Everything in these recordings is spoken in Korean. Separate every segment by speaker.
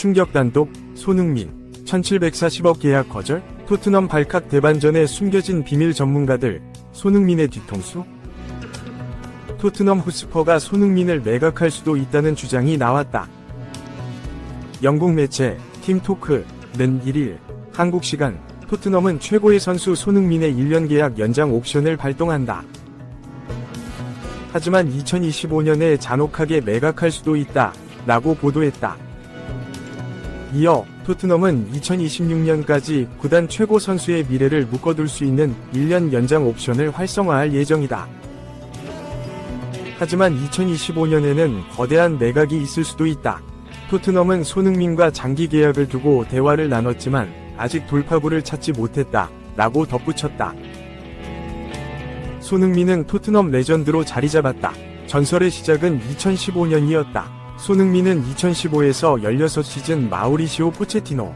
Speaker 1: 충격 단독, 손흥민, 1740억 계약 거절? 토트넘 발칵 대반전에 숨겨진 비밀 전문가들, 손흥민의 뒤통수? 토트넘 호스퍼가 손흥민을 매각할 수도 있다는 주장이 나왔다. 영국 매체, 팀토크는 1일, 한국 시간, 토트넘은 최고의 선수 손흥민의 1년 계약 연장 옵션을 발동한다. 하지만 2025년에 잔혹하게 매각할 수도 있다, 라고 보도했다. 이어 토트넘은 2026년까지 구단 최고 선수의 미래를 묶어둘 수 있는 1년 연장 옵션을 활성화할 예정이다. 하지만 2025년에는 거대한 매각이 있을 수도 있다. 토트넘은 손흥민과 장기 계약을 두고 대화를 나눴지만 아직 돌파구를 찾지 못했다, 라고 덧붙였다. 손흥민은 토트넘 레전드로 자리잡았다. 전설의 시작은 2015년이었다. 손흥민은 2015에서 16시즌 마우리시오 포체티노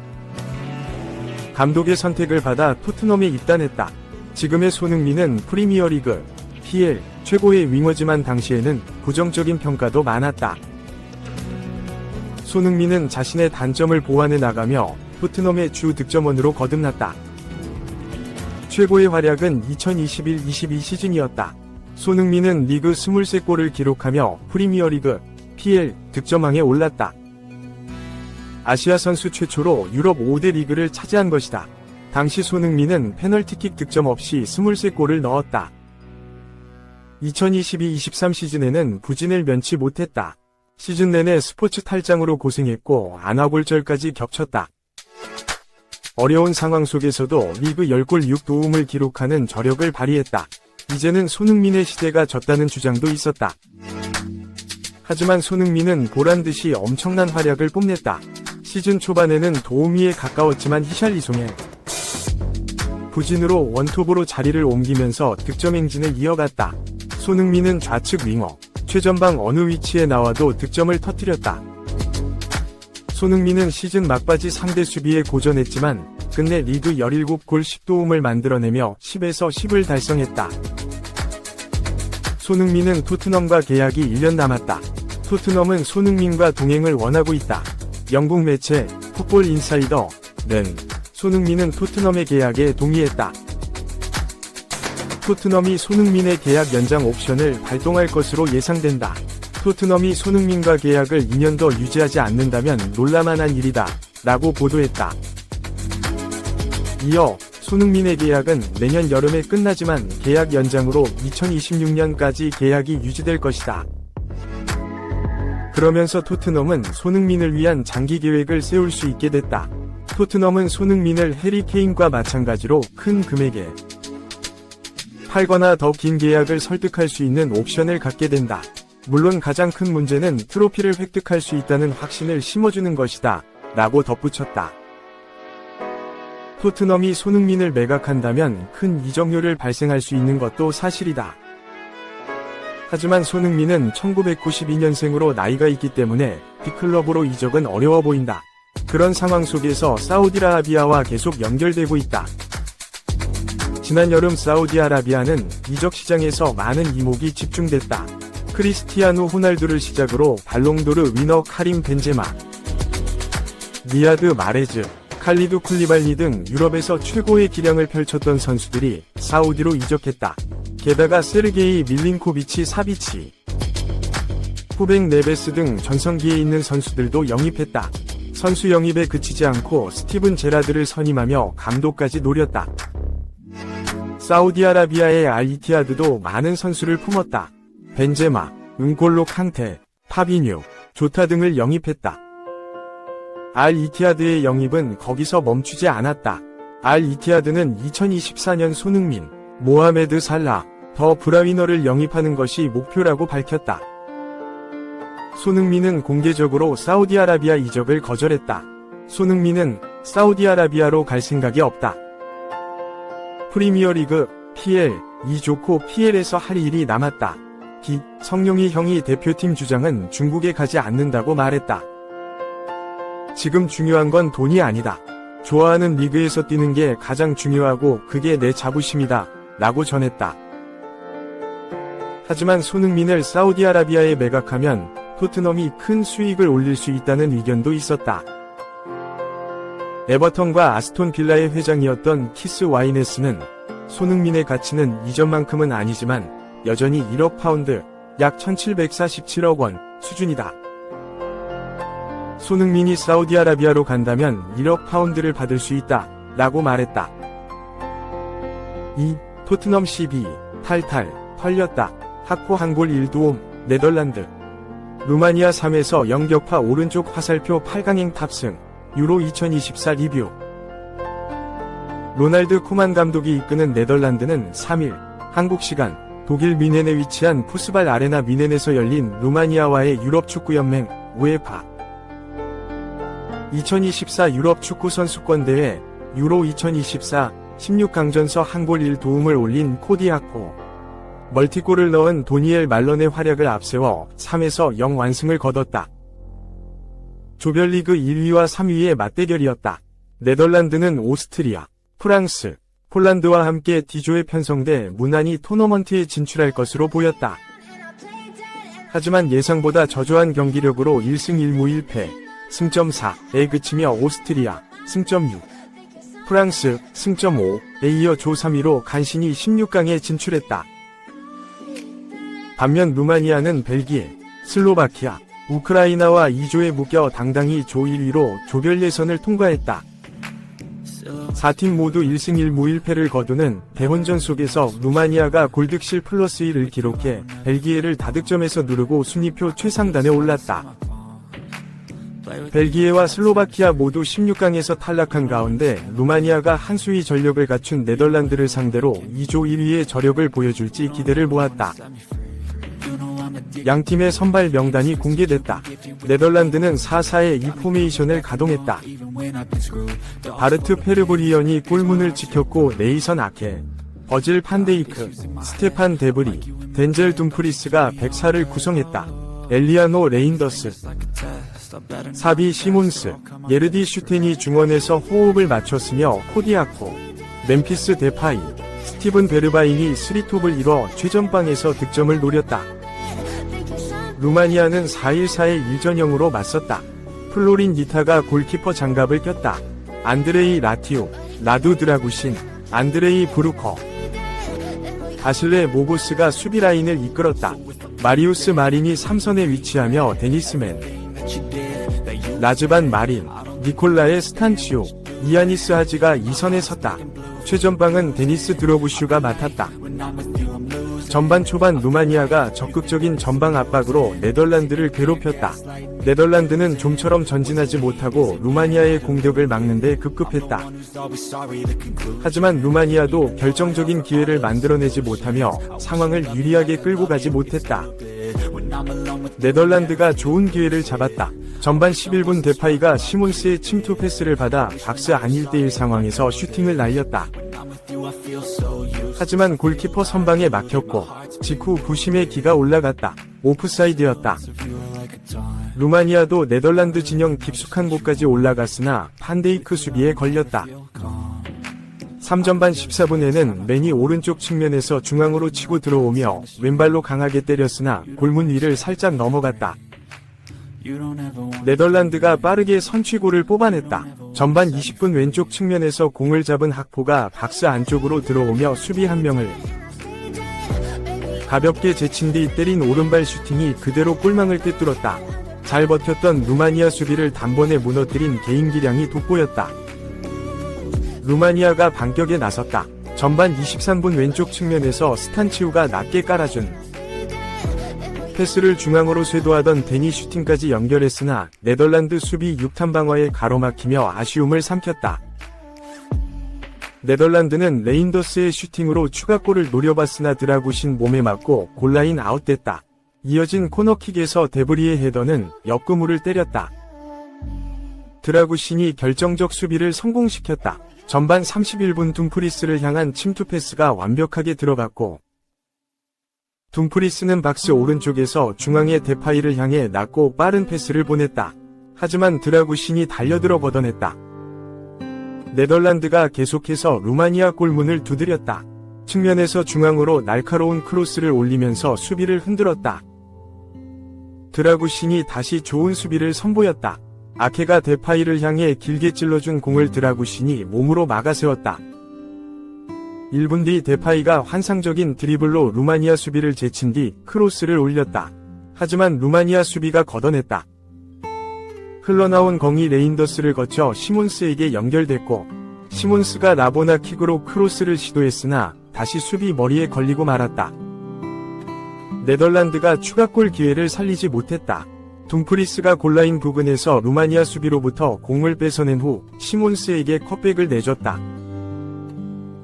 Speaker 1: 감독의 선택을 받아 토트넘에 입단했다. 지금의 손흥민은 프리미어리그, PL 최고의 윙어지만 당시에는 부정적인 평가도 많았다. 손흥민은 자신의 단점을 보완해 나가며 토트넘의 주 득점원으로 거듭났다. 최고의 활약은 2021-22 시즌이었다. 손흥민은 리그 23골을 기록하며 프리미어리그, PL 득점왕에 올랐다. 아시아 선수 최초로 유럽 5대 리그를 차지한 것이다. 당시 손흥민은 페널티킥 득점 없이 23골을 넣었다. 2022-23 시즌에는 부진을 면치 못했다. 시즌 내내 스포츠 탈장으로 고생했고 안아골절까지 겹쳤다. 어려운 상황 속에서도 리그 10골 6도움을 기록하는 저력을 발휘했다. 이제는 손흥민의 시대가 졌다는 주장도 있었다. 하지만 손흥민은 보란듯이 엄청난 활약을 뽐냈다. 시즌 초반에는 도우미에 가까웠지만 히샬리송에 부진으로 원톱으로 자리를 옮기면서 득점 행진을 이어갔다. 손흥민은 좌측 윙어, 최전방 어느 위치에 나와도 득점을 터뜨렸다. 손흥민은 시즌 막바지 상대 수비에 고전했지만 끝내 리그 17골 10도움을 만들어내며 10에서 10을 달성했다. 손흥민은 토트넘과 계약이 1년 남았다. 토트넘은 손흥민과 동행을 원하고 있다. 영국 매체 풋볼 인사이더는 손흥민은 토트넘의 계약에 동의했다. 토트넘이 손흥민의 계약 연장 옵션을 발동할 것으로 예상된다. 토트넘이 손흥민과 계약을 2년 더 유지하지 않는다면 놀라만한 일이다, 라고 보도했다. 이어 손흥민의 계약은 내년 여름에 끝나지만 계약 연장으로 2026년까지 계약이 유지될 것이다. 그러면서 토트넘은 손흥민을 위한 장기 계획을 세울 수 있게 됐다. 토트넘은 손흥민을 해리 케인과 마찬가지로 큰 금액에 팔거나 더 긴 계약을 설득할 수 있는 옵션을 갖게 된다. 물론 가장 큰 문제는 트로피를 획득할 수 있다는 확신을 심어주는 것이다, 라고 덧붙였다. 토트넘이 손흥민을 매각한다면 큰 이적료를 발생할 수 있는 것도 사실이다. 하지만 손흥민은 1992년생으로 나이가 있기 때문에 빅클럽으로 이적은 어려워 보인다. 그런 상황 속에서 사우디아라비아와 계속 연결되고 있다. 지난 여름 사우디아라비아는 이적 시장에서 많은 이목이 집중됐다. 크리스티아누 호날두를 시작으로 발롱도르 위너 카림 벤제마, 리아드 마레즈, 칼리두 쿨리발리 등 유럽에서 최고의 기량을 펼쳤던 선수들이 사우디로 이적했다. 게다가 세르게이 밀린코비치 사비치, 후백 네베스 등 전성기에 있는 선수들도 영입했다. 선수 영입에 그치지 않고 스티븐 제라드를 선임하며 감독까지 노렸다. 사우디아라비아의 알이티아드도 많은 선수를 품었다. 벤제마, 은골로 칸테, 파비뉴, 조타 등을 영입했다. 알이티아드의 영입은 거기서 멈추지 않았다. 알이티아드는 2024년 손흥민, 모하메드 살라, 더 브라위너를 영입하는 것이 목표라고 밝혔다. 손흥민은 공개적으로 사우디아라비아 이적을 거절했다. 손흥민은 사우디아라비아로 갈 생각이 없다. 프리미어리그, PL, 이 좋고 PL에서 할 일이 남았다. 성룡이 형이 대표팀 주장은 중국에 가지 않는다고 말했다. 지금 중요한 건 돈이 아니다. 좋아하는 리그에서 뛰는 게 가장 중요하고 그게 내 자부심이다, 라고 전했다. 하지만 손흥민을 사우디아라비아에 매각하면 토트넘이 큰 수익을 올릴 수 있다는 의견도 있었다. 에버턴과 아스톤 빌라의 회장이었던 키스 와이네스는 손흥민의 가치는 이전만큼은 아니지만 여전히 1억 파운드, 약 1747억 원 수준이다. 손흥민이 사우디아라비아로 간다면 1억 파운드를 받을 수 있다 라고 말했다. 2. 토트넘 12. 탈탈, 털렸다. 하코 한 골 1도움, 네덜란드. 루마니아 3에서 영격파 오른쪽 화살표 8강행 탑승, 유로 2024 리뷰. 로날드 코만 감독이 이끄는 네덜란드는 3일, 한국 시간, 독일 미넨에 위치한 푸스발 아레나 미넨에서 열린 루마니아와의 유럽축구연맹, 우에파 2024 유럽 축구 선수권 대회, 유로 2024, 16강전서 한 골 1도움을 올린 코디 하코. 멀티골을 넣은 도니엘 말런의 활약을 앞세워 3에서 0 완승을 거뒀다. 조별리그 1위와 3위의 맞대결이었다. 네덜란드는 오스트리아, 프랑스, 폴란드와 함께 D조에 편성돼 무난히 토너먼트에 진출할 것으로 보였다. 하지만 예상보다 저조한 경기력으로 1승 1무 1패, 승점 4에 그치며 오스트리아, 승점 6, 프랑스, 승점 5에 이어 조 3위로 간신히 16강에 진출했다. 반면 루마니아는 벨기에, 슬로바키아, 우크라이나와 2조에 묶여 당당히 조 1위로 조별 예선을 통과했다. 4팀 모두 1승 1무 1패를 거두는 대혼전 속에서 루마니아가 골득실 플러스 1을 기록해 벨기에를 다득점에서 누르고 순위표 최상단에 올랐다. 벨기에와 슬로바키아 모두 16강에서 탈락한 가운데 루마니아가 한수위 전력을 갖춘 네덜란드를 상대로 2조 1위의 저력을 보여줄지 기대를 모았다. 양팀의 선발 명단이 공개됐다. 네덜란드는 4-4의 이 포메이션을 가동했다. 바르트 페르브리언이 골문을 지켰고 네이선 아케, 버질 판데이크, 스테판 데브리, 덴젤 둠프리스가 백사를 구성했다. 엘리아노 레인더스, 사비 시몬스, 예르디 슈텐이 중원에서 호흡을 맞췄으며 코디아코, 멤피스 데파이, 스티븐 베르바인이 3톱을 이뤄 최전방에서 득점을 노렸다. 루마니아는 4-1-4의 1전형으로 맞섰다. 플로린 니타가 골키퍼 장갑을 꼈다. 안드레이 라티오, 라두 드라구신, 안드레이 브루커, 바실레 모고스가 수비 라인을 이끌었다. 마리우스 마린이 3선에 위치하며 데니스맨, 라즈반 마린, 니콜라의 스탄치오, 이아니스 하지가 2선에 섰다. 최전방은 데니스 드로부슈가 맡았다. 전반 초반 루마니아가 적극적인 전방 압박으로 네덜란드를 괴롭혔다. 네덜란드는 좀처럼 전진하지 못하고 루마니아의 공격을 막는 데 급급했다. 하지만 루마니아도 결정적인 기회를 만들어내지 못하며 상황을 유리하게 끌고 가지 못했다. 네덜란드가 좋은 기회를 잡았다. 전반 11분 데파이가 시몬스의 침투 패스를 받아 박스 안 1대1 상황에서 슈팅을 날렸다. 하지만 골키퍼 선방에 막혔고 직후 부심의 기가 올라갔다. 오프사이드였다. 루마니아도 네덜란드 진영 깊숙한 곳까지 올라갔으나 판데이크 수비에 걸렸다. 3전반 14분에는 맨이 오른쪽 측면에서 중앙으로 치고 들어오며 왼발로 강하게 때렸으나 골문 위를 살짝 넘어갔다. 네덜란드가 빠르게 선취골을 뽑아냈다. 전반 20분 왼쪽 측면에서 공을 잡은 학포가 박스 안쪽으로 들어오며 수비 한 명을 가볍게 제친 뒤 때린 오른발 슈팅이 그대로 골망을 꿰뚫었다. 잘 버텼던 루마니아 수비를 단번에 무너뜨린 개인 기량이 돋보였다. 루마니아가 반격에 나섰다. 전반 23분 왼쪽 측면에서 스탄치우가 낮게 깔아준 패스를 중앙으로 쇄도하던 데니 슈팅까지 연결했으나 네덜란드 수비 6탄 방어에 가로막히며 아쉬움을 삼켰다. 네덜란드는 레인더스의 슈팅으로 추가골을 노려봤으나 드라구신 몸에 맞고 골라인 아웃됐다. 이어진 코너킥에서 데브리의 헤더는 옆구무를 때렸다. 드라구신이 결정적 수비를 성공시켰다. 전반 31분 둠프리스를 향한 침투 패스가 완벽하게 들어갔고 둠프리스는 박스 오른쪽에서 중앙의 데파이를 향해 낮고 빠른 패스를 보냈다. 하지만 드라구신이 달려들어 걷어냈다. 네덜란드가 계속해서 루마니아 골문을 두드렸다. 측면에서 중앙으로 날카로운 크로스를 올리면서 수비를 흔들었다. 드라구신이 다시 좋은 수비를 선보였다. 아케가 데파이를 향해 길게 찔러준 공을 드라구신이 몸으로 막아세웠다. 1분 뒤 데파이가 환상적인 드리블로 루마니아 수비를 제친 뒤 크로스를 올렸다. 하지만 루마니아 수비가 걷어냈다. 흘러나온 공이 레인더스를 거쳐 시몬스에게 연결됐고 시몬스가 라보나 킥으로 크로스를 시도했으나 다시 수비 머리에 걸리고 말았다. 네덜란드가 추가골 기회를 살리지 못했다. 둠프리스가 골라인 부근에서 루마니아 수비로부터 공을 뺏어낸 후 시몬스에게 컷백을 내줬다.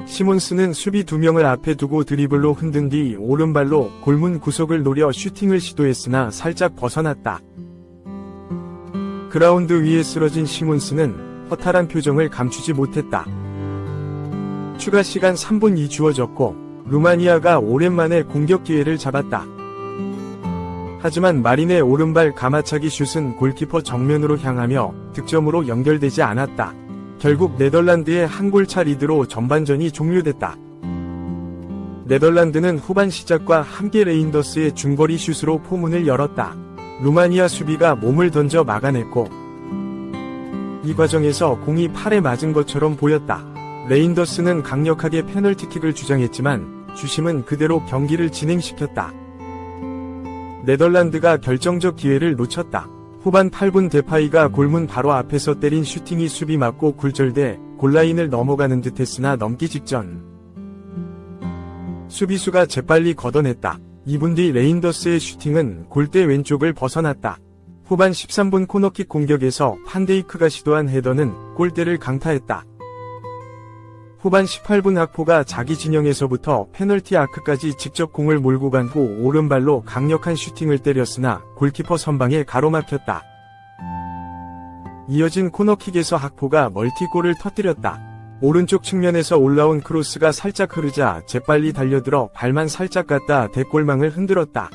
Speaker 1: 시몬스는 수비 2명을 앞에 두고 드리블로 흔든 뒤 오른발로 골문 구석을 노려 슈팅을 시도했으나 살짝 벗어났다. 그라운드 위에 쓰러진 시몬스는 허탈한 표정을 감추지 못했다. 추가 시간 3분이 주어졌고 루마니아가 오랜만에 공격 기회를 잡았다. 하지만 마린의 오른발 가마차기 슛은 골키퍼 정면으로 향하며 득점으로 연결되지 않았다. 결국 네덜란드의 한 골차 리드로 전반전이 종료됐다. 네덜란드는 후반 시작과 함께 레인더스의 중거리 슛으로 포문을 열었다. 루마니아 수비가 몸을 던져 막아냈고 이 과정에서 공이 팔에 맞은 것처럼 보였다. 레인더스는 강력하게 페널티킥을 주장했지만 주심은 그대로 경기를 진행시켰다. 네덜란드가 결정적 기회를 놓쳤다. 후반 8분 데파이가 골문 바로 앞에서 때린 슈팅이 수비 맞고 굴절돼 골라인을 넘어가는 듯했으나 넘기 직전 수비수가 재빨리 걷어냈다. 2분 뒤 레인더스의 슈팅은 골대 왼쪽을 벗어났다. 후반 13분 코너킥 공격에서 판데이크가 시도한 헤더는 골대를 강타했다. 후반 18분 학포가 자기 진영에서부터 페널티 아크까지 직접 공을 몰고 간 후 오른발로 강력한 슈팅을 때렸으나 골키퍼 선방에 가로막혔다. 이어진 코너킥에서 학포가 멀티골을 터뜨렸다. 오른쪽 측면에서 올라온 크로스가 살짝 흐르자 재빨리 달려들어 발만 살짝 갖다 대골망을 흔들었다.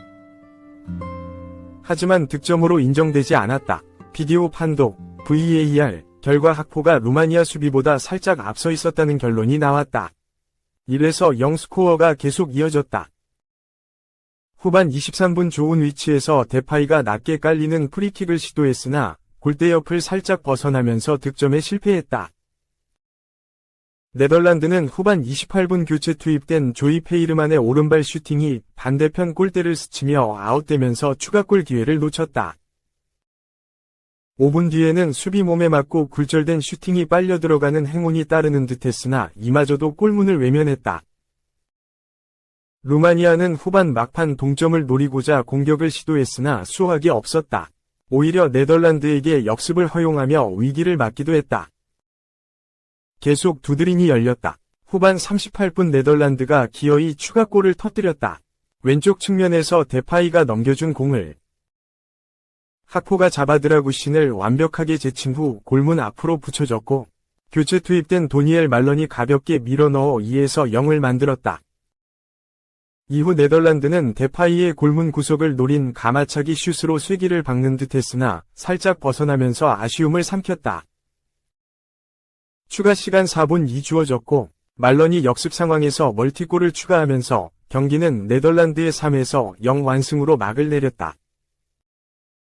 Speaker 1: 하지만 득점으로 인정되지 않았다. 비디오 판독, VAR, 결과 학포가 루마니아 수비보다 살짝 앞서 있었다는 결론이 나왔다. 1에서 0 스코어가 계속 이어졌다. 후반 23분 좋은 위치에서 데파이가 낮게 깔리는 프리킥을 시도했으나 골대 옆을 살짝 벗어나면서 득점에 실패했다. 네덜란드는 후반 28분 교체 투입된 조이 페이르만의 오른발 슈팅이 반대편 골대를 스치며 아웃되면서 추가골 기회를 놓쳤다. 5분 뒤에는 수비 몸에 맞고 굴절된 슈팅이 빨려 들어가는 행운이 따르는 듯했으나 이마저도 골문을 외면했다. 루마니아는 후반 막판 동점을 노리고자 공격을 시도했으나 수확이 없었다. 오히려 네덜란드에게 역습을 허용하며 위기를 맞기도 했다. 계속 두드림이 열렸다. 후반 38분 네덜란드가 기어이 추가골을 터뜨렸다. 왼쪽 측면에서 데파이가 넘겨준 공을 학포가 잡아 드라구신을 완벽하게 제친 후 골문 앞으로 붙여줬고 교체 투입된 도니엘 말런이 가볍게 밀어넣어 2에서 0을 만들었다. 이후 네덜란드는 데파이의 골문 구석을 노린 가마차기 슛으로 쐐기를 박는 듯했으나 살짝 벗어나면서 아쉬움을 삼켰다. 추가 시간 4분이 주어졌고 말런이 역습 상황에서 멀티골을 추가하면서 경기는 네덜란드의 3에서 0 완승으로 막을 내렸다.